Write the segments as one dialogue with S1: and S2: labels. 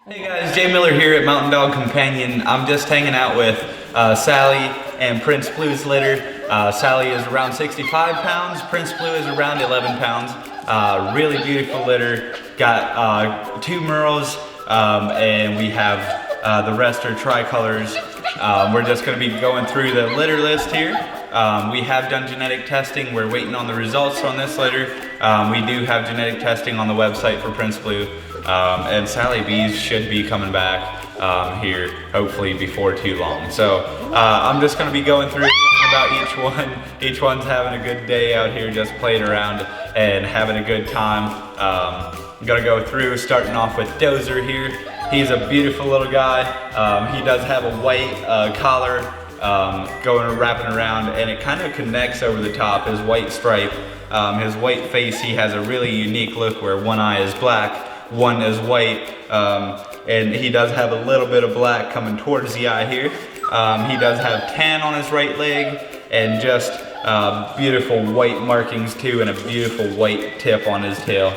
S1: Hey guys, Jay Miller here at Mountain Dog Companion. I'm just hanging out with Sally and Prince Blue's litter. Sally is around 65 pounds, Prince Blue is around 11 pounds. Really beautiful litter. Got 2 merles and we have the rest are tricolors. We're just going to be going through the litter list here. We have done genetic testing. We're waiting on the results on this litter. We do have genetic testing on the website for Prince Blue. And Sally Bees should be coming back here hopefully before too long. So I'm just going to be going through about each one. Each one's having a good day out here just playing around and having a good time. I'm going to go through starting off with Dozer here. He's a beautiful little guy. He does have a white collar wrapping around, and it kind of connects over the top, his white stripe. His white face, he has a really unique look where one eye is black, one is white, and he does have a little bit of black coming towards the eye here. He does have tan on his right leg and just beautiful white markings too, and a beautiful white tip on his tail.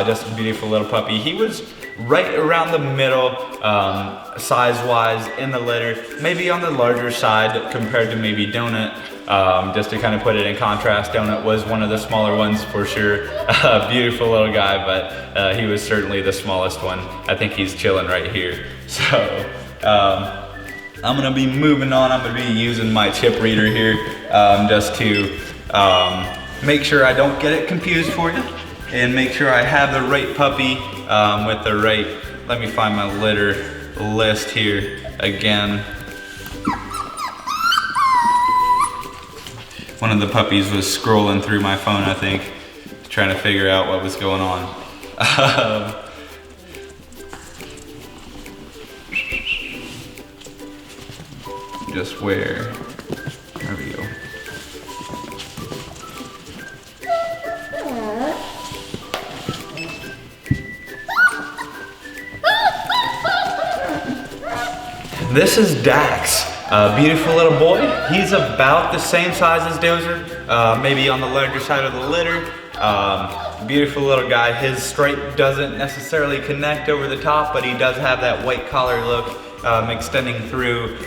S1: Just a beautiful little puppy. He was right around the middle size-wise in the litter, maybe on the larger side compared to maybe Donut. Just to kind of put it in contrast, Donut was one of the smaller ones for sure. Beautiful little guy, but he was certainly the smallest one. I think he's chilling right here. So I'm gonna be moving on. I'm gonna be using my chip reader here just to make sure I don't get it confused for you and make sure I have the right puppy with the right, let me find my litter list here again. One of the puppies was scrolling through my phone, I think, trying to figure out what was going on. Just where? There we go. This is Dax. Beautiful little boy. He's about the same size as Dozer, maybe on the larger side of the litter. Beautiful little guy. His stripe doesn't necessarily connect over the top, but he does have that white collar look extending through.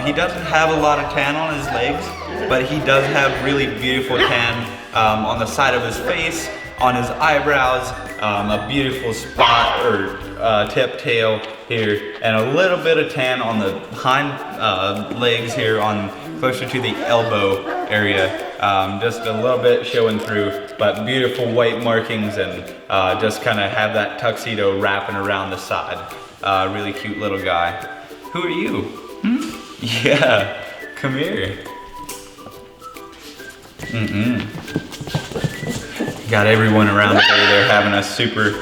S1: He doesn't have a lot of tan on his legs, but he does have really beautiful tan on the side of his face, on his eyebrows, a beautiful spot or tip tail here, and a little bit of tan on the hind legs here on closer to the elbow area. Just a little bit showing through, but beautiful white markings, and just kind of have that tuxedo wrapping around the side. Really cute little guy. Who are you? Yeah, come here. Got everyone around today. They're having a super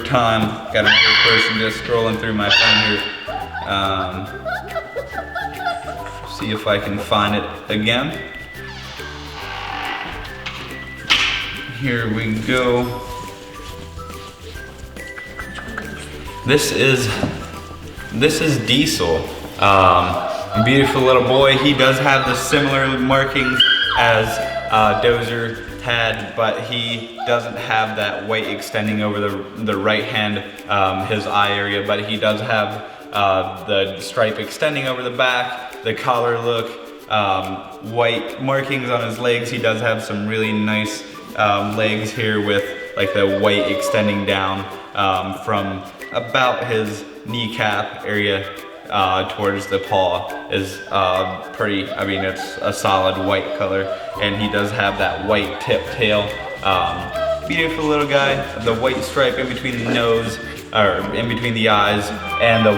S1: time. Got another person just scrolling through my phone here. See if I can find it again. Here we go. This is Diesel. Beautiful little boy. He does have the similar markings as Dozer had, but he doesn't have that white extending over the right hand, his eye area, but he does have the stripe extending over the back, the collar look, white markings on his legs. He does have some really nice legs here with like the white extending down from about his kneecap area towards the paw is pretty, I mean, it's a solid white color, and he does have that white tip tail. Beautiful little guy, the white stripe in between the nose, or in between the eyes, and the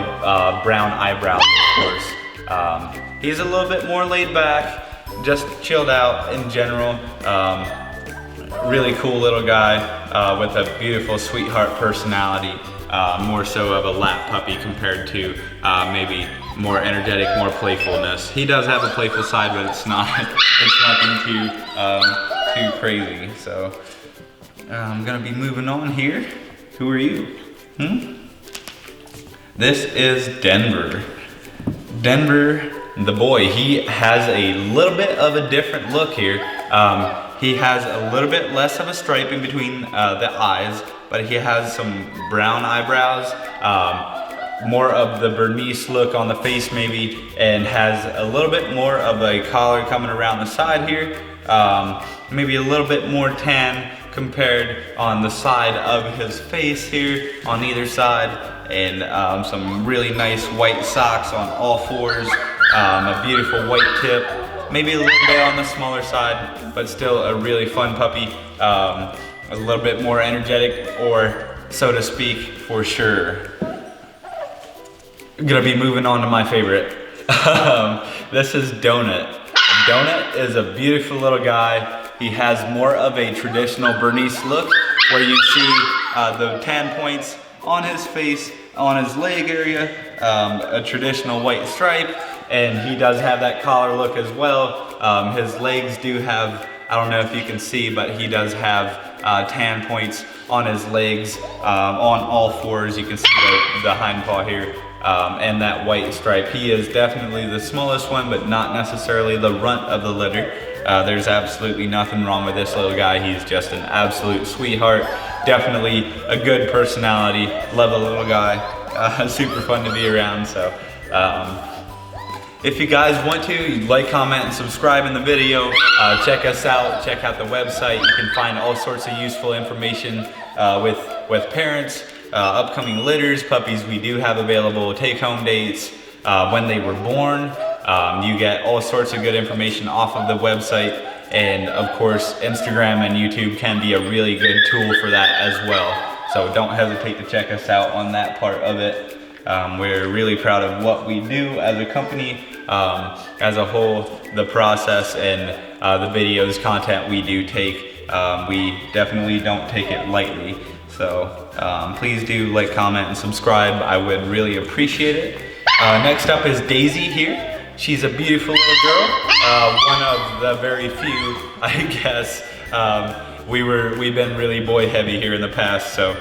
S1: brown eyebrows, of course. He's a little bit more laid back, just chilled out in general. Really cool little guy with a beautiful sweetheart personality. More so of a lap puppy compared to maybe more energetic, more playfulness. He does have a playful side, but it's nothing too crazy. So I'm gonna be moving on here. Who are you? This is Denver. Denver, the boy. He has a little bit of a different look here. He has a little bit less of a stripe in between the eyes, but he has some brown eyebrows, more of the Bernese look on the face maybe, and has a little bit more of a collar coming around the side here. Maybe a little bit more tan compared on the side of his face here on either side, and some really nice white socks on all fours, a beautiful white tip, maybe a little bit on the smaller side, but still a really fun puppy, a little bit more energetic, or so to speak, for sure. Gonna be moving on to my favorite. This is Donut. Donut is a beautiful little guy. He has more of a traditional Bernese look, where you see the tan points on his face, on his leg area, a traditional white stripe, and he does have that collar look as well. His legs do have, I don't know if you can see, but he does have tan points on his legs, on all fours. You can see the hind paw here, and that white stripe. He is definitely the smallest one, but not necessarily the runt of the litter. There's absolutely nothing wrong with this little guy. He's just an absolute sweetheart. Definitely a good personality. Love the little guy. Super fun to be around. So if you guys want to, like, comment, and subscribe in the video. Check us out. Check out the website. You can find all sorts of useful information with parents, upcoming litters, puppies we do have available, take-home dates, when they were born. You get all sorts of good information off of the website, and of course Instagram and YouTube can be a really good tool for that as well. So don't hesitate to check us out on that part of it. We're really proud of what we do as a company, as a whole, the process and the videos, content we do take. We definitely don't take it lightly. So please do like, comment, and subscribe. I would really appreciate it. Next up is Daisy here. She's a beautiful little girl, one of the very few, I guess. We've been really boy heavy here in the past, so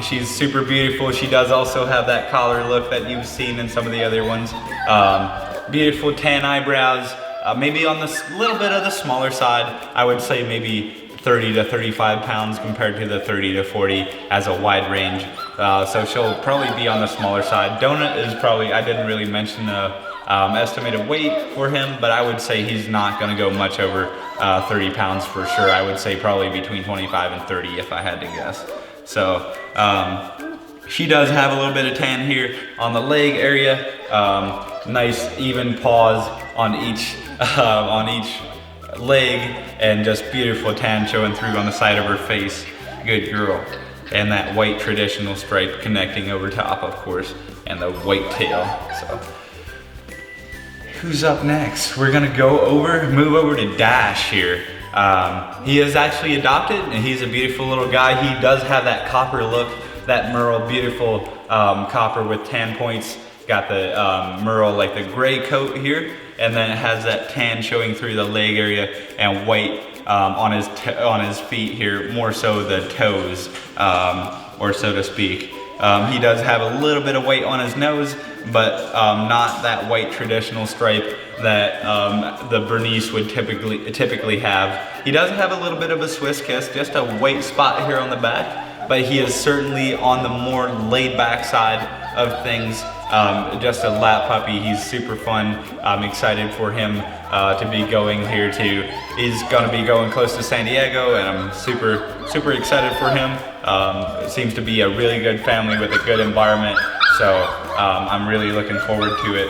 S1: she's super beautiful. She does also have that collar look that you've seen in some of the other ones. Beautiful tan eyebrows, maybe on the little bit of the smaller side. I would say maybe 30 to 35 pounds compared to the 30 to 40 as a wide range. So she'll probably be on the smaller side. Donut is probably, I didn't really mention the estimated weight for him, but I would say he's not gonna go much over 30 pounds for sure. I would say probably between 25 and 30 if I had to guess. So she does have a little bit of tan here on the leg area. Nice even paws on each leg, and just beautiful tan showing through on the side of her face. Good girl. And that white traditional stripe connecting over top, of course, and the white tail. So who's up next? We're gonna move over to Dash here. He is actually adopted, and he's a beautiful little guy. He does have that copper look, that merle, beautiful copper with tan points. Got the merle, like the gray coat here, and then it has that tan showing through the leg area, and white on his feet here, more so the toes, or so to speak. He does have a little bit of white on his nose, but not that white traditional stripe that the Bernese would typically have. He does have a little bit of a Swiss kiss, just a white spot here on the back, but he is certainly on the more laid back side of things. Just a lap puppy. He's super fun. I'm excited for him to be going here he's gonna be going close to San Diego, and I'm super excited for him. It seems to be a really good family with a good environment, so I'm really looking forward to it.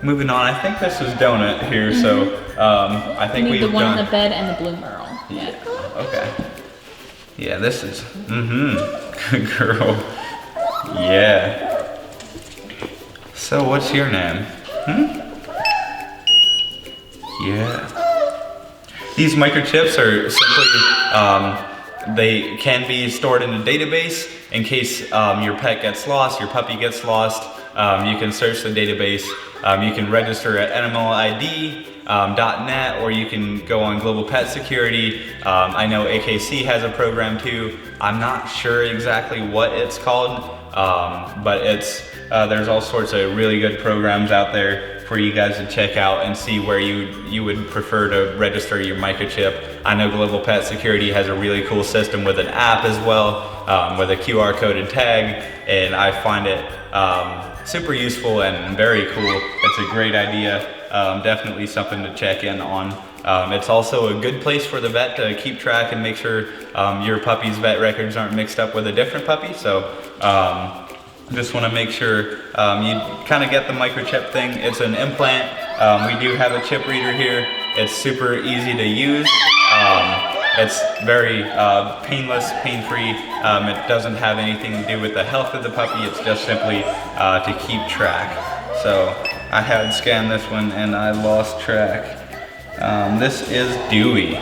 S1: Moving on, I think this was Donut here, so I think we've
S2: the one
S1: done
S2: on the bed and the blue merle.
S1: Yeah. Okay. Yeah, this is good girl. Yeah. So what's your name? Yeah. These microchips are simply, they can be stored in a database in case your pet gets lost, your puppy gets lost. You can search the database. You can register at animalid.net, or you can go on Global Pet Security. I know AKC has a program too. I'm not sure exactly what it's called, but there's all sorts of really good programs out there for you guys to check out and see where you would prefer to register your microchip. I know Global Pet Security has a really cool system with an app as well, with a QR coded tag, and I find it super useful and very cool. It's a great idea. Definitely something to check in on. It's also a good place for the vet to keep track and make sure your puppy's vet records aren't mixed up with a different puppy. So just want to make sure you kind of get the microchip thing. It's an implant. We do have a chip reader here. It's super easy to use. It's very painless, pain-free. It doesn't have anything to do with the health of the puppy. It's just simply to keep track. So I had scanned this one and I lost track. This is Dewey.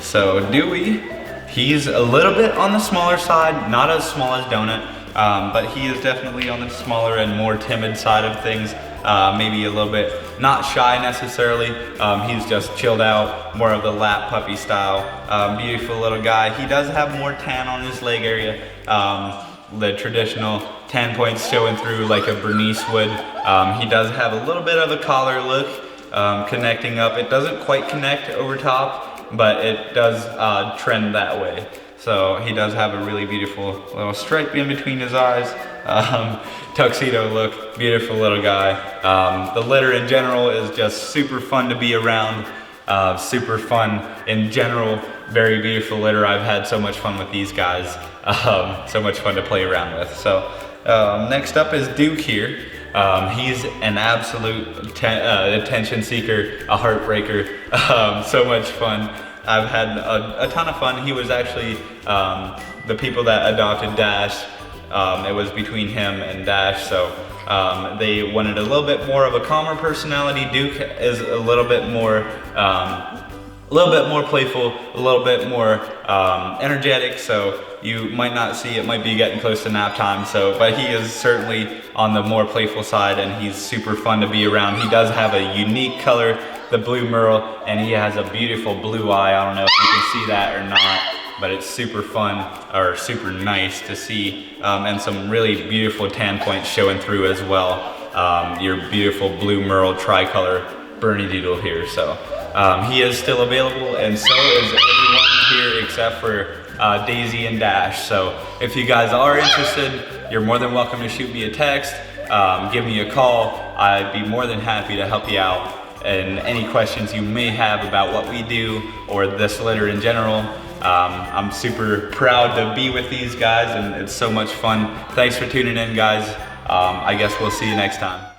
S1: So Dewey, he's a little bit on the smaller side, not as small as Donut, but he is definitely on the smaller and more timid side of things. Maybe a little bit not shy necessarily. He's just chilled out, more of the lap puppy style. Beautiful little guy. He does have more tan on his leg area. The traditional tan points showing through like a Bernese would. He does have a little bit of a collar look, connecting up. It doesn't quite connect over top, but it does trend that way. So he does have a really beautiful little stripe in between his eyes. Tuxedo look, beautiful little guy. The litter in general is just super fun to be around. Super fun in general, very beautiful litter. I've had so much fun with these guys. So much fun to play around with. So next up is Duke here. He's an absolute attention seeker, a heartbreaker. So much fun. I've had a ton of fun. He was actually the people that adopted Dash. It was between him and Dash, so they wanted a little bit more of a calmer personality. Duke is a little bit more playful, a little bit more energetic. So you might not see it, might be getting close to nap time. So, but he is certainly on the more playful side, and he's super fun to be around. He does have a unique color, the blue merle, and he has a beautiful blue eye. I don't know if you can see that or not, but it's super fun, or super nice to see, and some really beautiful tan points showing through as well. Your beautiful blue merle tricolor Bernedoodle here. So he is still available, and so is everyone here except for Daisy and Dash. So if you guys are interested, you're more than welcome to shoot me a text, give me a call. I'd be more than happy to help you out. And any questions you may have about what we do or this litter in general. I'm super proud to be with these guys, and it's so much fun. Thanks for tuning in, guys. I guess we'll see you next time.